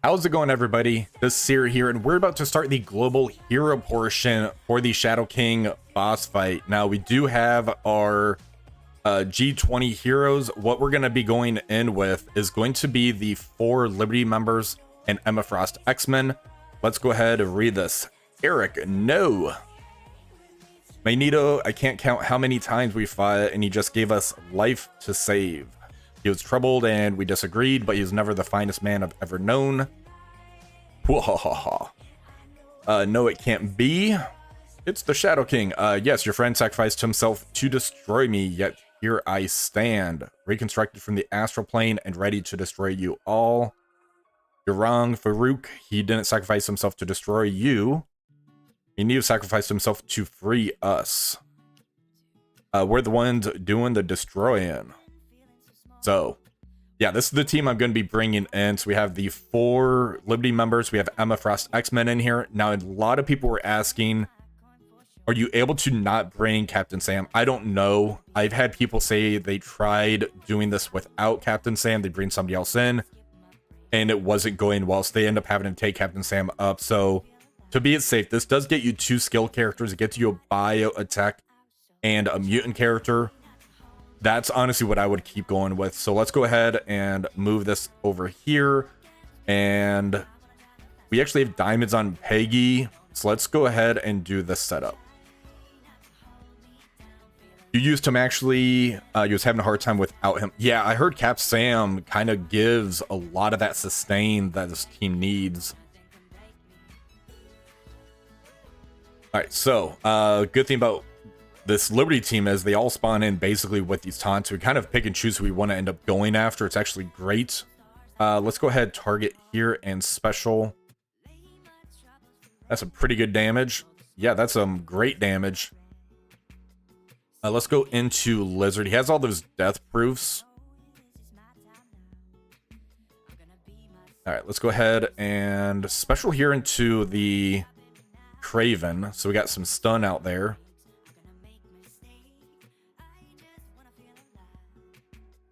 How's it going, everybody? This is Xavier here, and we're about to start the global hero portion for the Shadow King boss fight. Now, we do have our G20 heroes. What we're going to be going in with is going to be the 4 Liberty members and Emma Frost X-Men. Let's go ahead and read this. Eric, no. Magneto, I can't count how many times we fought, and he just gave us life to save. He was troubled and we disagreed, but he was never the finest man I've ever known. No, it can't be. It's the Shadow King. Yes, your friend sacrificed himself to destroy me, yet here I stand, reconstructed from the astral plane and ready to destroy you all. You're wrong, Farouk. He didn't sacrifice himself to destroy you. He needed to sacrifice himself to free us. We're the ones doing the destroying. So, yeah, this is the team I'm going to be bringing in. So we have the 4 Liberty members. We have Emma Frost X-Men in here. Now, a lot of people were asking, are you able to not bring Captain Sam? I don't know. I've had people say they tried doing this without Captain Sam. They bring somebody else in, and it wasn't going well. So they end up having to take Captain Sam up. So to be safe, this does get you 2 skill characters. It gets you a bio attack and a mutant character. That's honestly what I would keep going with. So let's go ahead and move this over here. And we actually have diamonds on Peggy. So let's go ahead and do this setup. You used him actually. You was having a hard time without him. Yeah, I heard Cap Sam kind of gives a lot of that sustain that this team needs. All right, so good thing about this Liberty team is they all spawn in basically with these taunts. We kind of pick and choose who we want to end up going after. It's actually great. Let's go ahead, target here and special. That's some pretty good damage. Yeah, that's some great damage. Let's go into Lizard. He has all those death proofs. All right, let's go ahead and special here into the Craven. So we got some stun out there.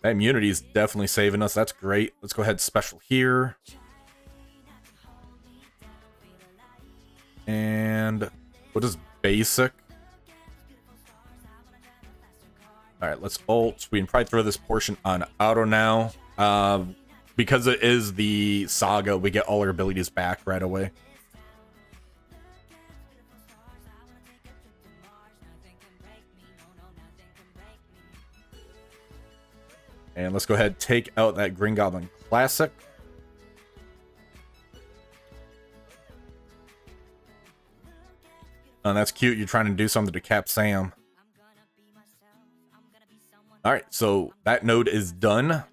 That immunity is definitely saving us. That's great. Let's go ahead, special here. And what is basic? All right, let's ult. We can probably throw this portion on auto now. Because it is the Saga, we get all our abilities back right away. And let's go ahead, take out that Green Goblin Classic. Oh, that's cute. You're trying to do something to Cap Sam. All right, so that node is done.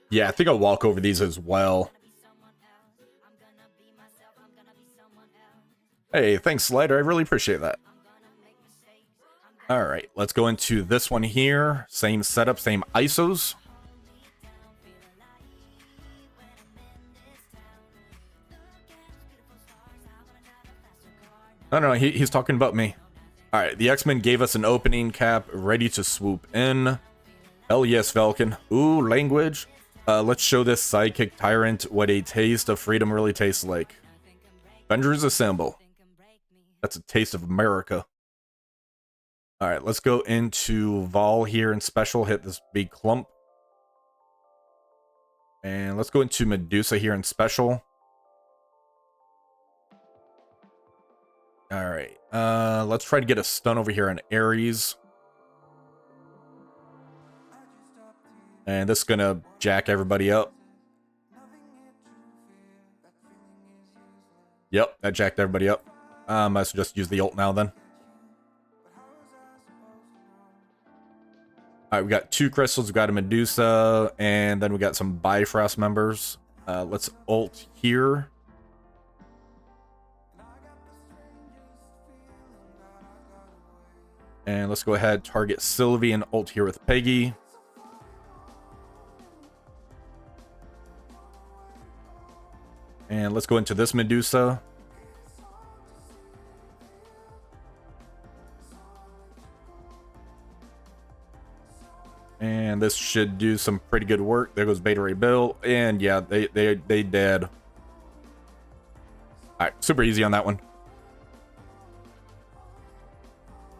Yeah, I think I'll walk over these as well. Hey, thanks, Slider. I really appreciate that. All right, let's go into this one here. Same setup, same ISOs. No, he's talking about me. All right, the X-Men gave us an opening, Cap, ready to swoop in. Hell yes, Falcon. Ooh, language. Let's show this sidekick tyrant what a taste of freedom really tastes like. Avengers Assemble. That's a taste of America. All right, let's go into Vol here and special. Hit this big clump. And let's go into Medusa here and special. All right, let's try to get a stun over here on Ares. And this is gonna jack everybody up. Yep, that jacked everybody up. Let's just use the ult now then. All right, we got 2 crystals. We got a Medusa, and then we got some Bifrost members. Let's ult here. And let's go ahead, target Sylvie and ult here with Peggy. And let's go into this Medusa. this should do some pretty good work. There goes Beta Ray Bill, and yeah, they dead. All right, super easy on that one.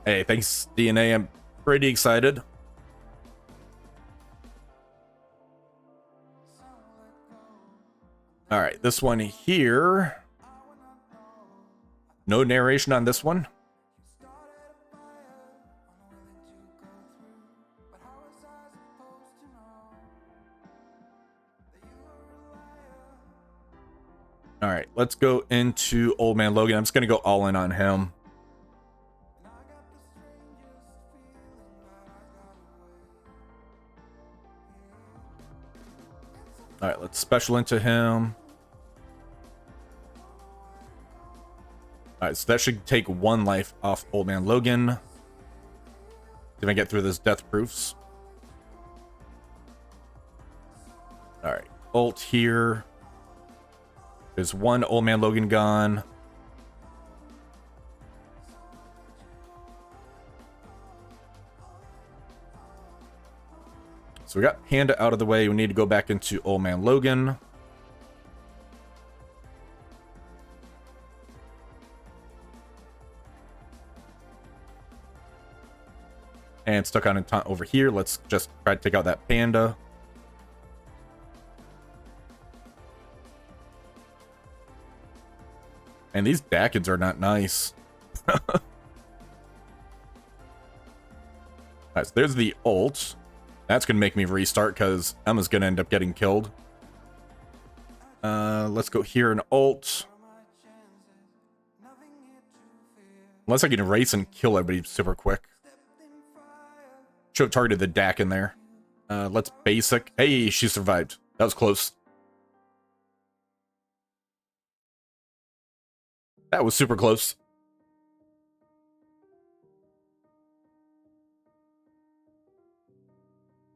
Hey, thanks DNA. I'm pretty excited. All right, this one here. No narration on this one. All right, let's go into Old Man Logan. I'm just going to go all in on him. All right, let's special into him. All right, so that should take 1 life off Old Man Logan. Did I get through this death proofs? All right, ult here. There's 1 Old Man Logan gone. So we got Panda out of the way. We need to go back into Old Man Logan. And stuck on a taunt over here. Let's just try to take out that Panda. And these Dakids are not nice. Alright, so there's the ult. That's going to make me restart because Emma's going to end up getting killed. Let's go here and ult. Unless I can race and kill everybody super quick. Should have targeted the Dak in there. Let's basic. Hey, she survived. That was close. That was super close.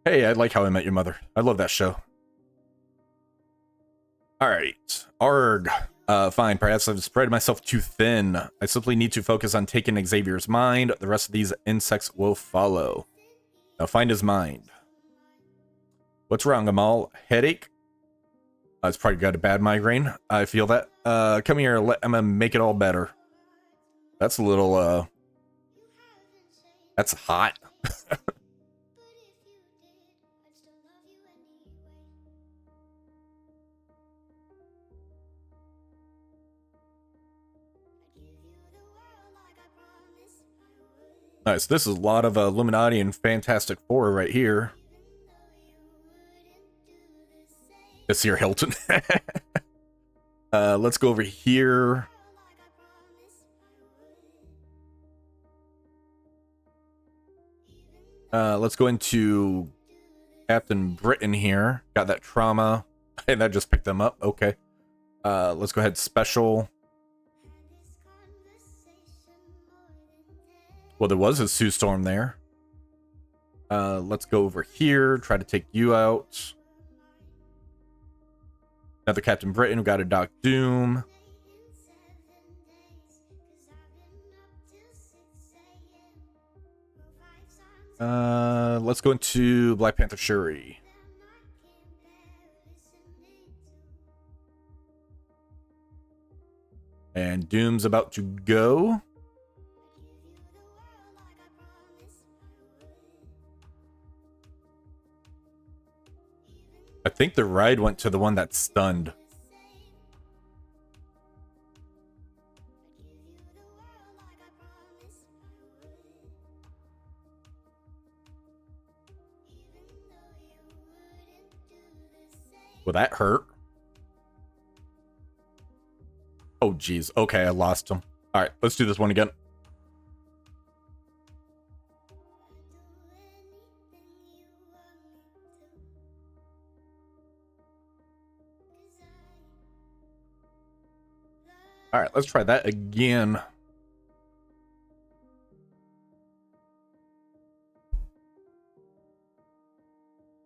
Hey, I like How I Met Your Mother. I love that show. Alright. Arg. Fine. Perhaps I've spread myself too thin. I simply need to focus on taking Xavier's mind. The rest of these insects will follow. Now find his mind. What's wrong, Amal? Headache? It's probably got a bad migraine. I feel that. Come here, let Emma make it all better. That's a little, that's hot. Nice. This is a lot of Illuminati and Fantastic Four right here. It's here, Hilton. Let's go over here. Let's go into Captain Britain here. Got that trauma. And that just picked them up. Okay. Let's go ahead special. Well, there was a Sue Storm there. Let's go over here. Try to take you out. Another Captain Britain. We got a Doc Doom. Let's go into Black Panther Shuri. And Doom's about to go. I think the ride went to the one that's stunned. Well, that hurt. Oh, geez. Okay, I lost him. All right, let's do this one again. All right, let's try that again. I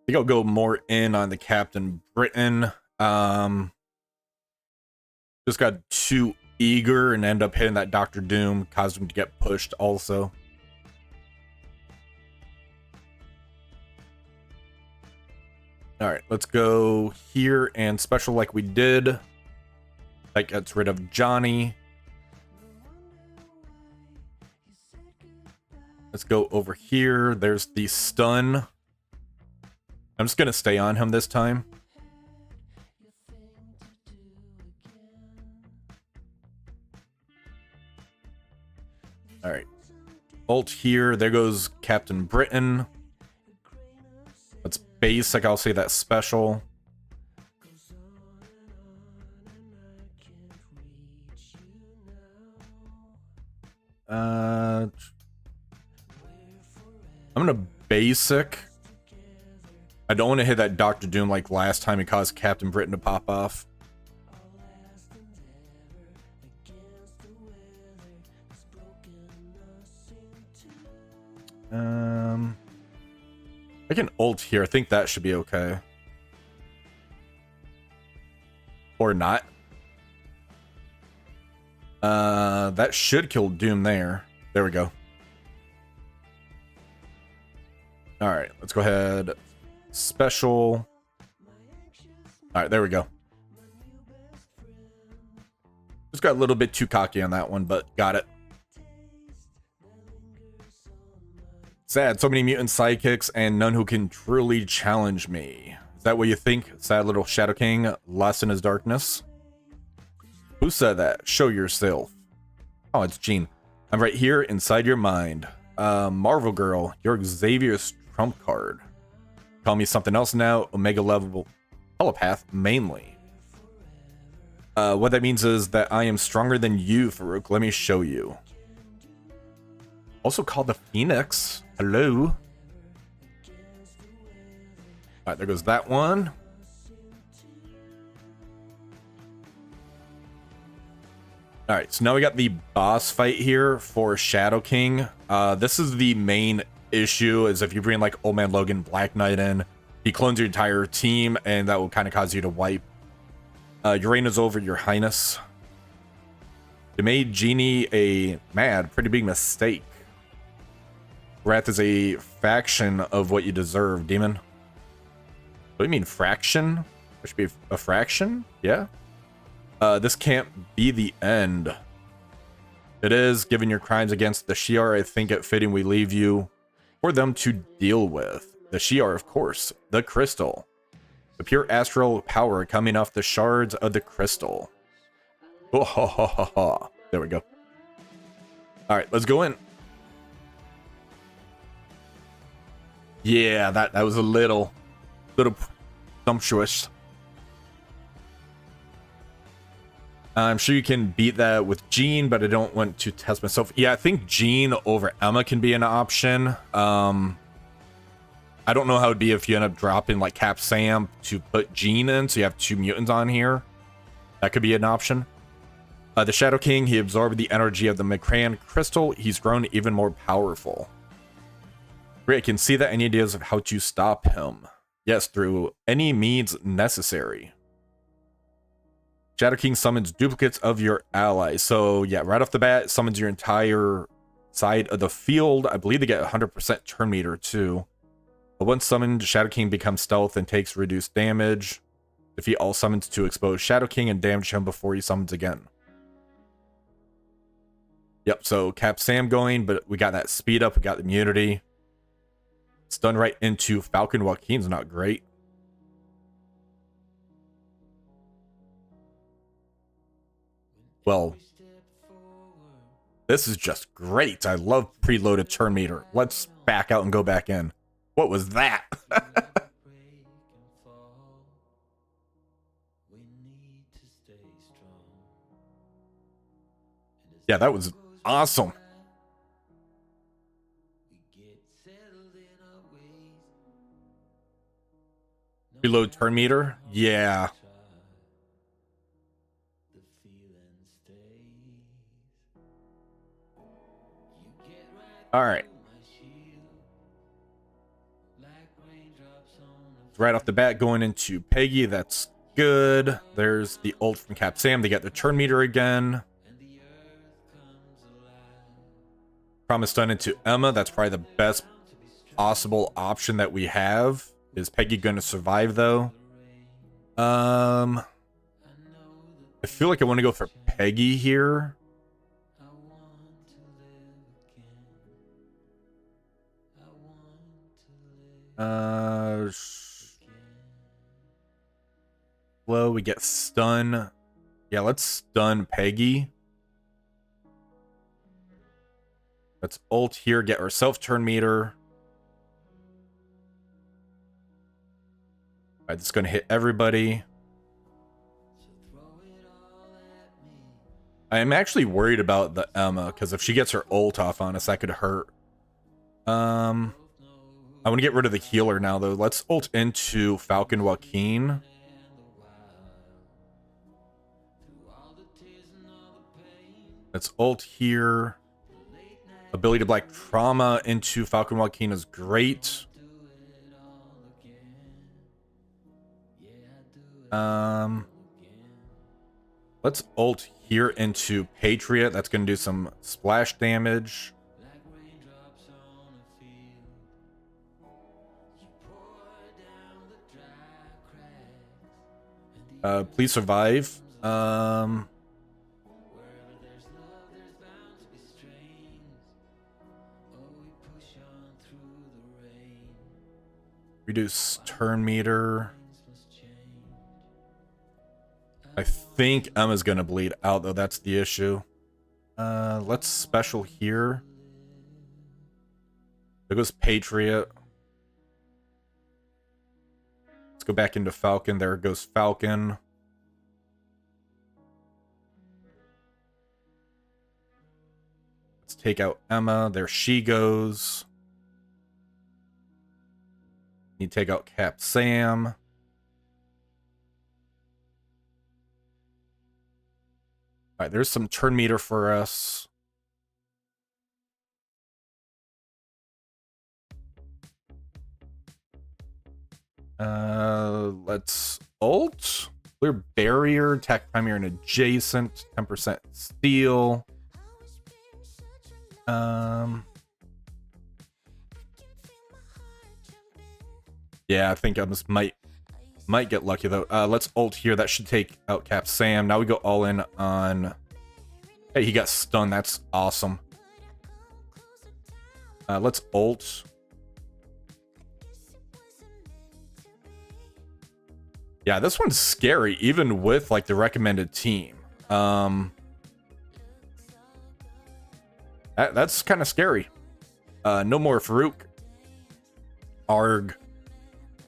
think I'll go more in on the Captain Britain. Just got too eager and end up hitting that Dr. Doom, caused him to get pushed also. All right, let's go here and special like we did. That gets rid of Johnny. Let's go over here. There's the stun. I'm just going to stay on him this time. All right. Ult here. There goes Captain Britain. That's basic. I'll say that's special. I'm gonna basic. I don't want to hit that Dr. Doom like last time it caused Captain Britain to pop off. I can ult here. I think that should be okay. Or not. That should kill Doom there. There we go. Alright, let's go ahead. Special. Alright, there we go. Just got a little bit too cocky on that one, but got it. Sad, so many mutant sidekicks and none who can truly challenge me. Is that what you think? Sad little Shadow King, lost in his darkness? Who said that? Show yourself. Oh, it's Jean. I'm right here inside your mind. Marvel Girl, you're Xavier's trump card. Call me something else now, Omega level telepath mainly. What that means is that I am stronger than you, Farouk. Let me show you. Also called the Phoenix. Hello. Alright, there goes that one. Alright, so now we got the boss fight here for Shadow King. This is the main issue, is if you bring like Old Man Logan, Black Knight in, he clones your entire team, and that will kind of cause you to wipe. Your reign is over, Your Highness. You made Genie a pretty big mistake. Wrath is a faction of what you deserve, demon. What do you mean, fraction? There should be a fraction? Yeah. This can't be the end. It is, given your crimes against the Shi'ar, I think it fitting we leave you for them to deal with. The Shi'ar, of course. The crystal. The pure astral power coming off the shards of the crystal. Oh, ha, ha, ha, ha. There we go. Alright, let's go in. Yeah, that was a little sumptuous. I'm sure you can beat that with Jean, but I don't want to test myself. Yeah, I think Jean over Emma can be an option. I don't know how it'd be if you end up dropping like Cap Sam to put Jean in, so you have two mutants on here. That could be an option. The Shadow King, he absorbed the energy of the Macran crystal. He's grown even more powerful. Great, I can see that. Any ideas of how to stop him? Yes, through any means necessary. Shadow King summons duplicates of your allies. So yeah, right off the bat, summons your entire side of the field. I believe they get 100% turn meter too. But once summoned, Shadow King becomes stealth and takes reduced damage. Defeat all summons to expose Shadow King and damage him before he summons again. Yep, so Cap Sam going, but we got that speed up, we got the immunity. It's done right into Falcon Joaquin's not great. Well, this is just great. I love preloaded turn meter. Let's back out and go back in. What was that? Yeah, that was awesome. Preload turn meter? Yeah. All right. Right off the bat, going into Peggy. That's good. There's the ult from Cap Sam. They get the turn meter again. Promise done into Emma. That's probably the best possible option that we have. Is Peggy gonna survive though? I feel like I want to go for Peggy here. Slow, we get stun. Yeah, let's stun Peggy. Let's ult here, get our self-turn meter. Alright, this is gonna hit everybody. I am actually worried about the Emma, because if she gets her ult off on us, that could hurt. I want to get rid of the healer now, though. Let's ult into Falcon Joaquin. Let's ult here. Ability to Black Trauma into Falcon Joaquin is great. Let's ult here into Patriot. That's going to do some splash damage. Please survive. Reduce turn meter. I think Emma's gonna bleed out though, that's the issue. Let's special here. There goes Patriot. Let's go back into Falcon. There goes Falcon. Let's take out Emma. There she goes. Need to take out Cap Sam. All right, there's some turn meter for us. Let's ult. Clear barrier, attack primary and adjacent, 10% steal. Yeah, I think I just might get lucky though. Let's ult here. That should take out Cap Sam. Now we go all in on. Hey, he got stunned. That's awesome. Let's ult. Yeah, this one's scary, even with like the recommended team. That's kind of scary. No more Farouk. Arg.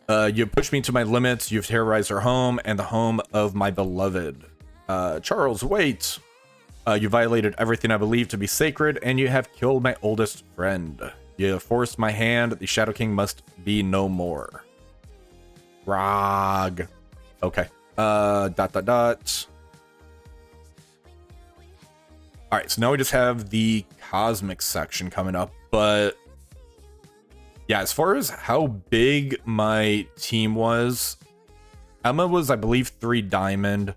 You pushed me to my limits. You've terrorized our home and the home of my beloved. Charles, wait. You violated everything I believe to be sacred, and you have killed my oldest friend. You forced my hand. The Shadow King must be no more. Rog. Okay. Dot. Alright, so now we just have the Cosmic section coming up, but yeah, as far as how big my team was, Emma was, I believe, 3 diamond.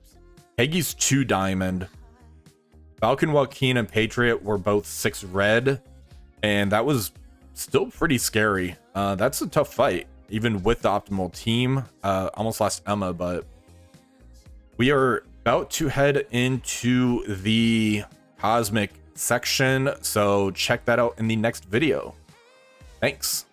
Peggy's 2 diamond. Falcon, Joaquin, and Patriot were both 6 red, and that was still pretty scary. That's a tough fight, even with the optimal team. Almost lost Emma, but we are about to head into the Cosmic section, so check that out in the next video. Thanks.